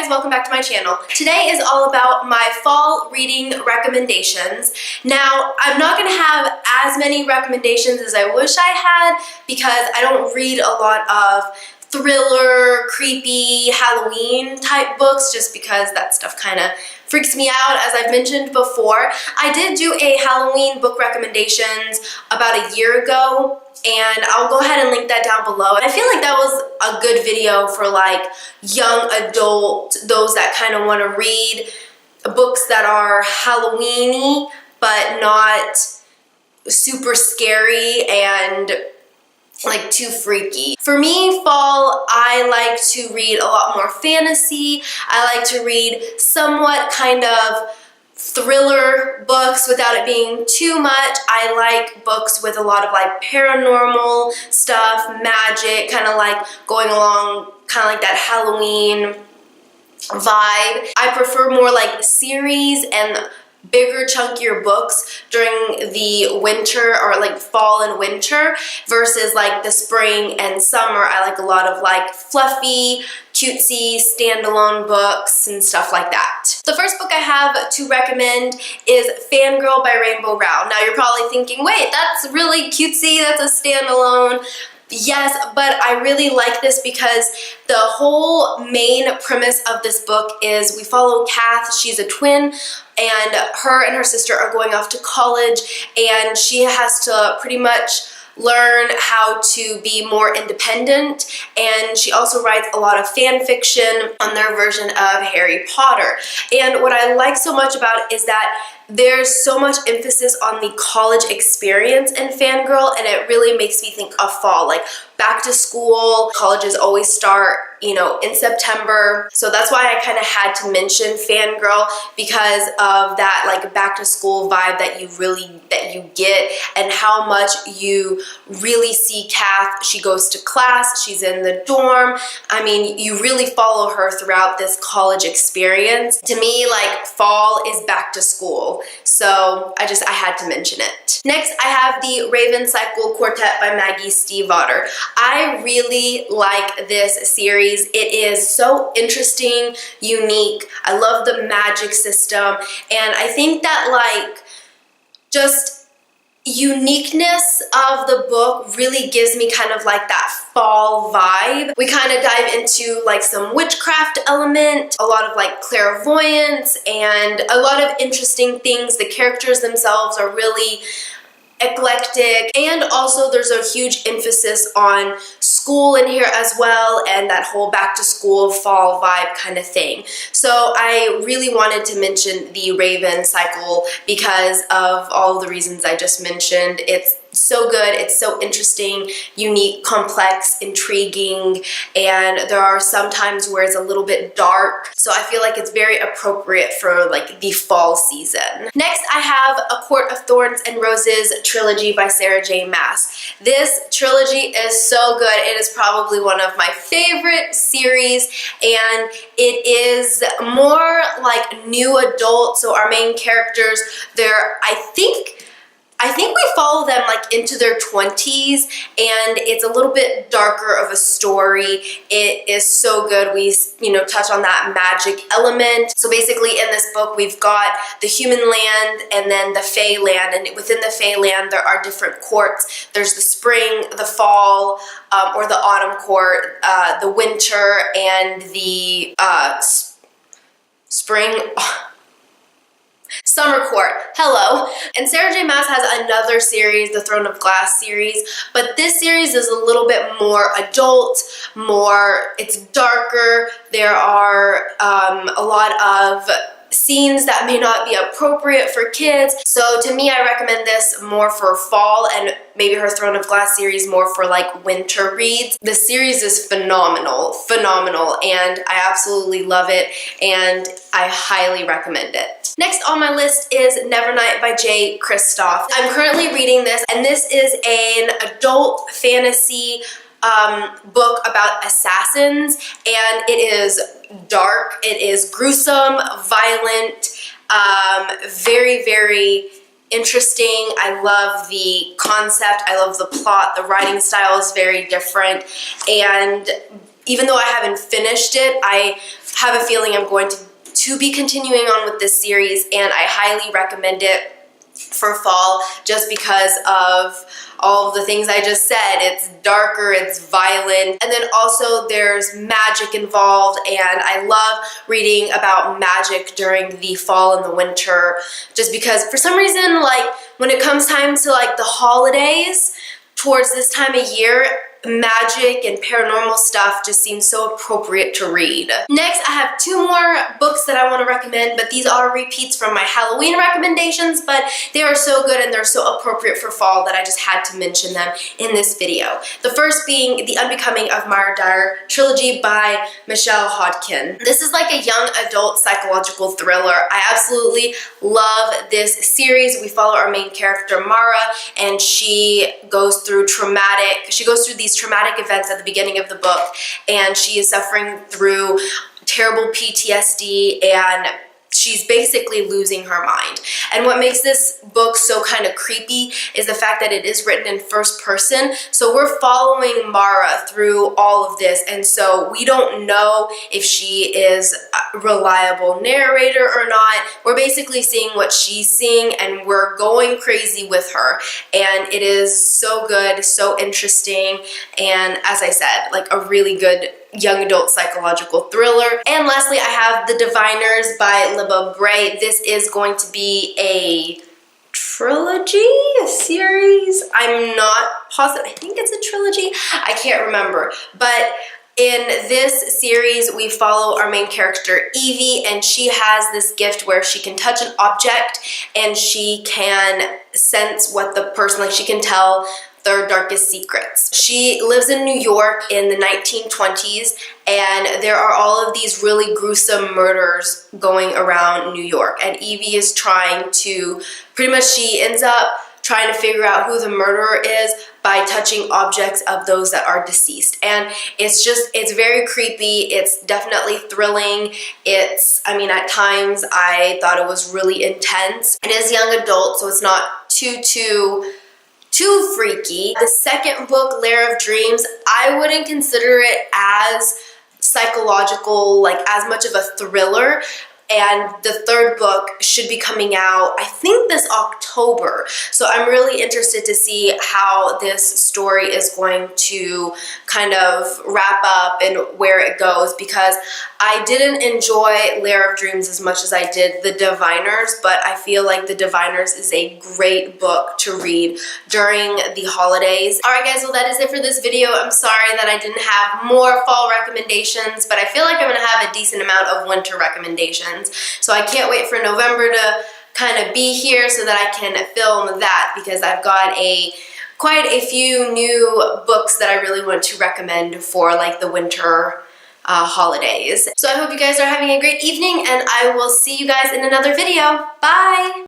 guys, welcome back to my channel. Today is all about my fall reading recommendations. Now, I'm not going to have as many recommendations as I wish I had because I don't read a lot of thriller, creepy, Halloween type books just because that stuff kind of freaks me out, as I've mentioned before. I did do a Halloween book recommendations about a year ago, and I'll go ahead and link that down below. And I feel like that was a good video for like young adult, those that kind of want to read books that are Halloween-y but not super scary and like too freaky. For me, fall, I like to read a lot more fantasy. I like to read somewhat kind of thriller books without it being too much. I like books with a lot of like paranormal stuff, magic, kind of like going along kind of like that Halloween vibe. I prefer more like series and bigger, chunkier books during the winter or like fall and winter versus like the spring and summer. I like a lot of like fluffy, cutesy, standalone books and stuff like that. The first book I have to recommend is Fangirl by Rainbow Rowell. Now you're probably thinking, wait, that's really cutesy, that's a standalone. Yes, but I really like this because the whole main premise of this book is we follow Kath. She's a twin, and her sister are going off to college, and she has to pretty much learn how to be more independent, and she also writes a lot of fan fiction on their version of Harry Potter. And what I like so much about it is that there's so much emphasis on the college experience in Fangirl, and it really makes me think of fall, like back to school. Colleges always start, you know, in September. So that's why I kind of had to mention Fangirl, because of that like back to school vibe that you get, and how much you really see Kath. She goes to class, she's in the dorm. I mean, you really follow her throughout this college experience. To me, like fall is back to school. So I had to mention it. Next, I have the Raven Cycle Quartet by Maggie Stiefvater. I really like this series. It is so interesting, unique. I love the magic system, and I think that like just uniqueness of the book really gives me kind of like that fall vibe. We kind of dive into like some witchcraft element, a lot of like clairvoyance, and a lot of interesting things. The characters themselves are really eclectic, and also there's a huge emphasis on school in here as well, and that whole back to school fall vibe kind of thing. So I really wanted to mention the Raven Cycle because of all the reasons I just mentioned. It's so good, it's so interesting, unique, complex, intriguing, and there are some times where it's a little bit dark, so I feel like it's very appropriate for like the fall season. Next, I have A Court of Thorns and Roses trilogy by Sarah J. Maas. This trilogy is so good. It is probably one of my favorite series, and it is more like new adult. So our main characters, I think we follow them like into their 20s, and it's a little bit darker of a story. It is so good. We, touch on that magic element. So basically in this book, we've got the human land and then the Fae land, and within the Fae land, there are different courts. There's the spring, the fall, or the autumn court, the winter, and the summer court. Hello. And Sarah J. Maas has another series, the Throne of Glass series, but this series is a little bit more adult, it's darker. There are a lot of scenes that may not be appropriate for kids. So to me, I recommend this more for fall, and maybe her Throne of Glass series more for like winter reads. The series is phenomenal, and I absolutely love it, and I highly recommend it. Next on my list is Nevernight by J. Kristoff. I'm currently reading this, and this is an adult fantasy book about assassins, and it is dark, it is gruesome, violent, very, very interesting. I love the concept, I love the plot, the writing style is very different, and even though I haven't finished it, I have a feeling I'm going to be continuing on with this series, and I highly recommend it for fall just because of all of the things I just said. It's darker, it's violent, and then also there's magic involved, and I love reading about magic during the fall and the winter just because for some reason, like, when it comes time to like the holidays towards this time of year, magic and paranormal stuff just seems so appropriate to read. Next, I have 2 more books that I want to recommend, but these are repeats from my Halloween recommendations, but they are so good and they're so appropriate for fall that I just had to mention them in this video. The first being The Unbecoming of Mara Dyer trilogy by Michelle Hodkin. This is like a young adult psychological thriller. I absolutely love this series. We follow our main character, Mara, and she goes through these traumatic events at the beginning of the book, and she is suffering through terrible PTSD, and she's basically losing her mind. And what makes this book so kind of creepy is the fact that it is written in first person. So we're following Mara through all of this, and so we don't know if she is a reliable narrator or not. We're basically seeing what she's seeing, and we're going crazy with her. And it is so good, so interesting, and as I said, like a really good young adult psychological thriller. And lastly, I have The Diviners by Libba Bray. This is going to be a trilogy, a series. I'm not positive. I think it's a trilogy. I can't remember. But in this series, we follow our main character, Evie, and she has this gift where she can touch an object and she can sense what the person, like she can tell their darkest secrets. She lives in New York in the 1920s, and there are all of these really gruesome murders going around New York, and Evie is trying to, she ends up trying to figure out who the murderer is by touching objects of those that are deceased. And it's very creepy. It's definitely thrilling. At times I thought it was really intense. It is young adult, so it's not too freaky. The second book, Lair of Dreams, I wouldn't consider it as psychological, like as much of a thriller. And the third book should be coming out, I think, this October. So I'm really interested to see how this story is going to kind of wrap up and where it goes, because I didn't enjoy Lair of Dreams as much as I did The Diviners, but I feel like The Diviners is a great book to read during the holidays. Alright guys, well that is it for this video. I'm sorry that I didn't have more fall recommendations, but I feel like I'm going to have a decent amount of winter recommendations. So I can't wait for November to kind of be here so that I can film that, because I've got quite a few new books that I really want to recommend for like the winter holidays. So I hope you guys are having a great evening, and I will see you guys in another video. Bye!